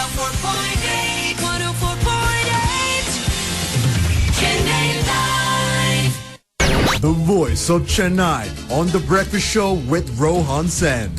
104.8, 104.8, Chennai Live. The voice of Chennai on The Breakfast Show with Rohan Sen.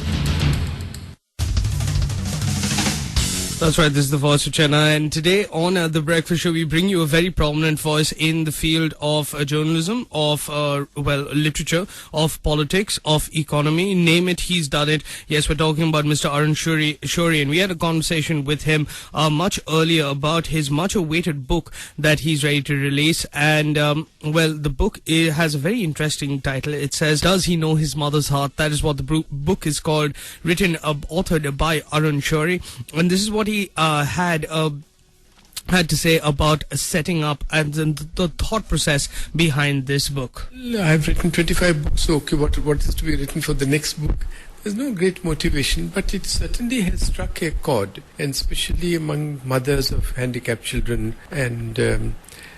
That's right, this is the voice of Chennai, and today on The Breakfast Show we bring you a very prominent voice in the field of journalism, of, literature, of politics, of economy, name it, he's done it. Yes, we're talking about Mr. Arun Shourie, and we had a conversation with him much earlier about his much-awaited book that he's ready to release, and, the book has a very interesting title. It says, Does He Know His Mother's Heart? That is what the book is called, written, authored by Arun Shourie, and this is what he had to say about setting up and the thought process behind this book. I've written 25 books, so okay, what is to be written for the next book? There's no great motivation, but it certainly has struck a chord, and especially among mothers of handicapped children. And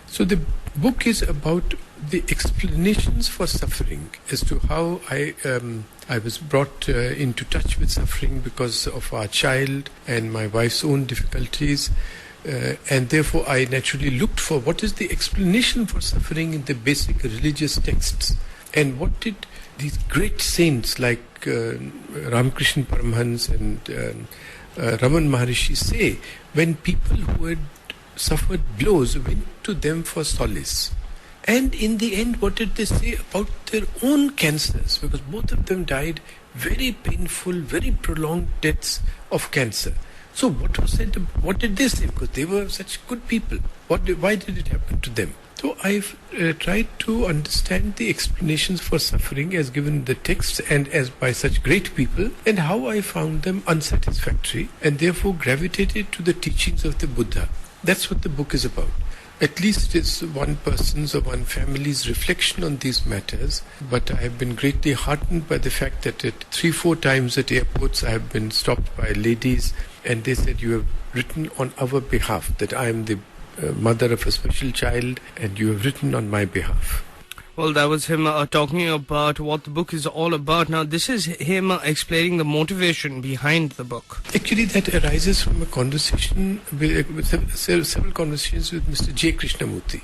so the book is about the explanations for suffering, as to how I was brought into touch with suffering because of our child and my wife's own difficulties. And therefore I naturally looked for what is the explanation for suffering in the basic religious texts. And what did these great saints like Ramakrishna Paramhans and Raman Maharishi say when people who had suffered blows went to them for solace? And in the end, what did they say about their own cancers? Because both of them died very painful, very prolonged deaths of cancer. So what did they say? Because they were such good people. Why did it happen to them? So I've tried to understand the explanations for suffering as given in the texts and as by such great people, and how I found them unsatisfactory and therefore gravitated to the teachings of the Buddha. That's what the book is about. At least it's one person's or one family's reflection on these matters, but I have been greatly heartened by the fact that 3-4 times at airports I have been stopped by ladies, and they said, you have written on our behalf, that I am the mother of a special child, and you have written on my behalf. Well, that was him talking about what the book is all about. Now, this is him explaining the motivation behind the book. Actually, that arises from a conversation, with several conversations with Mr. J. Krishnamurti.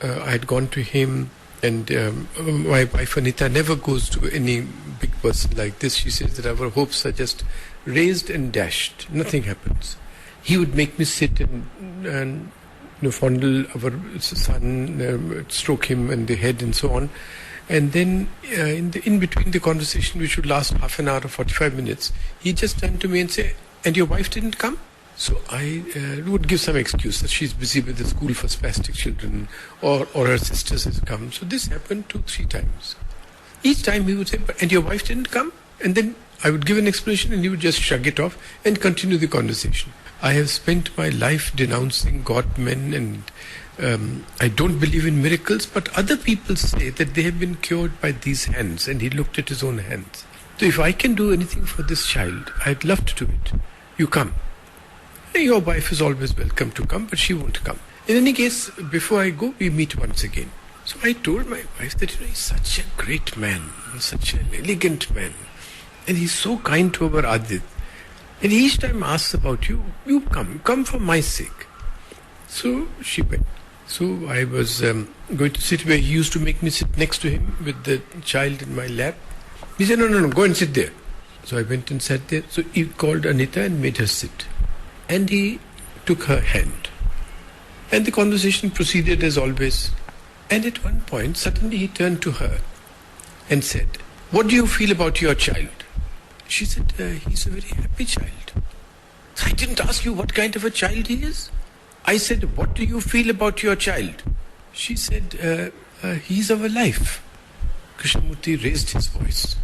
I had gone to him, and my wife Anita never goes to any big person like this. She says that our hopes are just raised and dashed. Nothing happens. He would make me sit and fondle our son, stroke him in the head and so on. And then in between the conversation, which would last half an hour or 45 minutes, he just turned to me and said, and your wife didn't come? So I would give some excuse that she's busy with the school for spastic children, or her sisters has come. So this happened 2-3 times. Each time he would say, and your wife didn't come? And then I would give an explanation and he would just shrug it off and continue the conversation. I have spent my life denouncing God-men, and I don't believe in miracles, but other people say that they have been cured by these hands, and he looked at his own hands. So if I can do anything for this child, I'd love to do it. You come. Your wife is always welcome to come, but she won't come. In any case, before I go, we meet once again. So I told my wife that he's such a great man, such an elegant man, and he's so kind to our Adit. And each time asks about you, you come for my sake. So she went. So I was going to sit where he used to make me sit next to him with the child in my lap. He said, no, go and sit there. So I went and sat there. So he called Anita and made her sit. And he took her hand. And the conversation proceeded as always. And at one point, suddenly he turned to her and said, what do you feel about your child? She said, he's a very happy child. I didn't ask you what kind of a child he is. I said, what do you feel about your child? She said, he's our life. Krishnamurti raised his voice.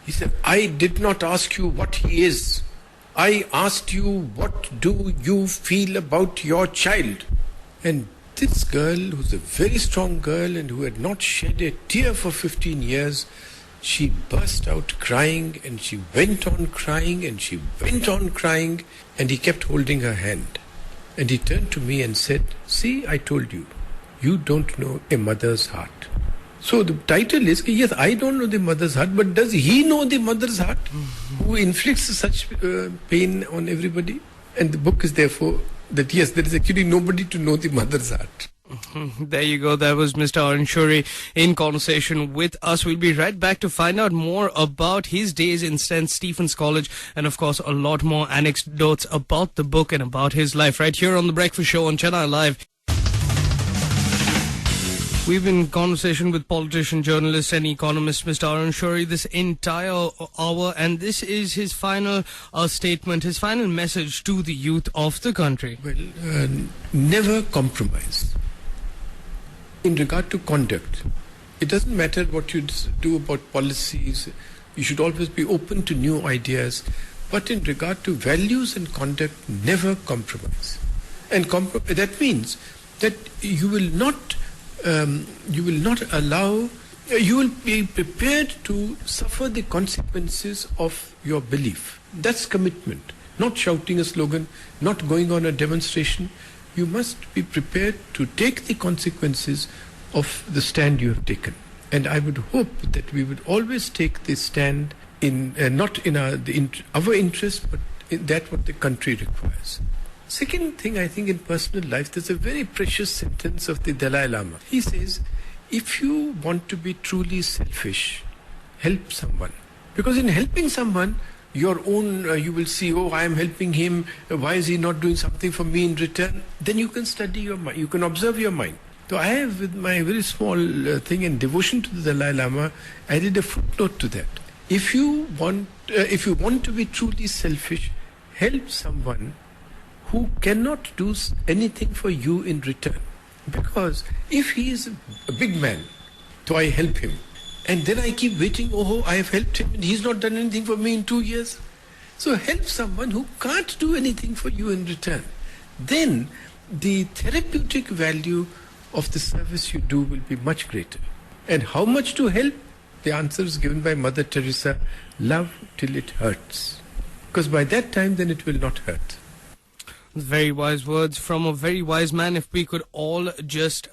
He said, I did not ask you what he is. I asked you, what do you feel about your child? And this girl, who's a very strong girl and who had not shed a tear for 15 years, she burst out crying, and she went on crying, and she went on crying, and he kept holding her hand. And he turned to me and said, see, I told you, you don't know a mother's heart. So the title is, yes, I don't know the mother's heart, but does he know the mother's heart, who inflicts such pain on everybody? And the book is therefore that yes, there is actually nobody to know the mother's art. There you go. That was Mr. Arun Shourie in conversation with us. We'll be right back to find out more about his days in St. Stephen's College and, of course, a lot more anecdotes about the book and about his life right here on The Breakfast Show on Chennai Live. We've been in conversation with politician, journalist and economist Mr. Arun Shourie this entire hour, and this is his final statement, his final message to the youth of the country. Well, never compromise. In regard to conduct, it doesn't matter what you do about policies, you should always be open to new ideas, but in regard to values and conduct, never compromise. And that means that you will not allow, you will be prepared to suffer the consequences of your belief. That's commitment. Not shouting a slogan, not going on a demonstration. You must be prepared to take the consequences of the stand you have taken. And I would hope that we would always take this stand in not in our interest, but in that what the country requires. Second thing, I think in personal life, there's a very precious sentence of the Dalai Lama. He says, if you want to be truly selfish, help someone. Because in helping someone, your own, you will see, oh, I am helping him, why is he not doing something for me in return? Then you can study your mind, you can observe your mind. So I have, with my very small thing in devotion to the Dalai Lama, added a footnote to that. If you want to be truly selfish, help someone who cannot do anything for you in return. Because if he is a big man, so I help him. And then I keep waiting, oh, I have helped him and he's not done anything for me in 2 years. So help someone who can't do anything for you in return. Then the therapeutic value of the service you do will be much greater. And how much to help? The answer is given by Mother Teresa, love till it hurts. Because by that time, then it will not hurt. Very wise words from a very wise man. If we could all just,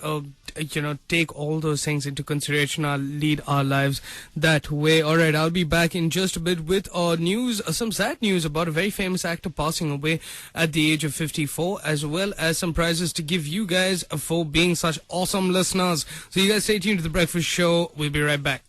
take all those things into consideration, I'll lead our lives that way. All right, I'll be back in just a bit with news, some sad news about a very famous actor passing away at the age of 54, as well as some prizes to give you guys for being such awesome listeners. So you guys stay tuned to The Breakfast Show. We'll be right back.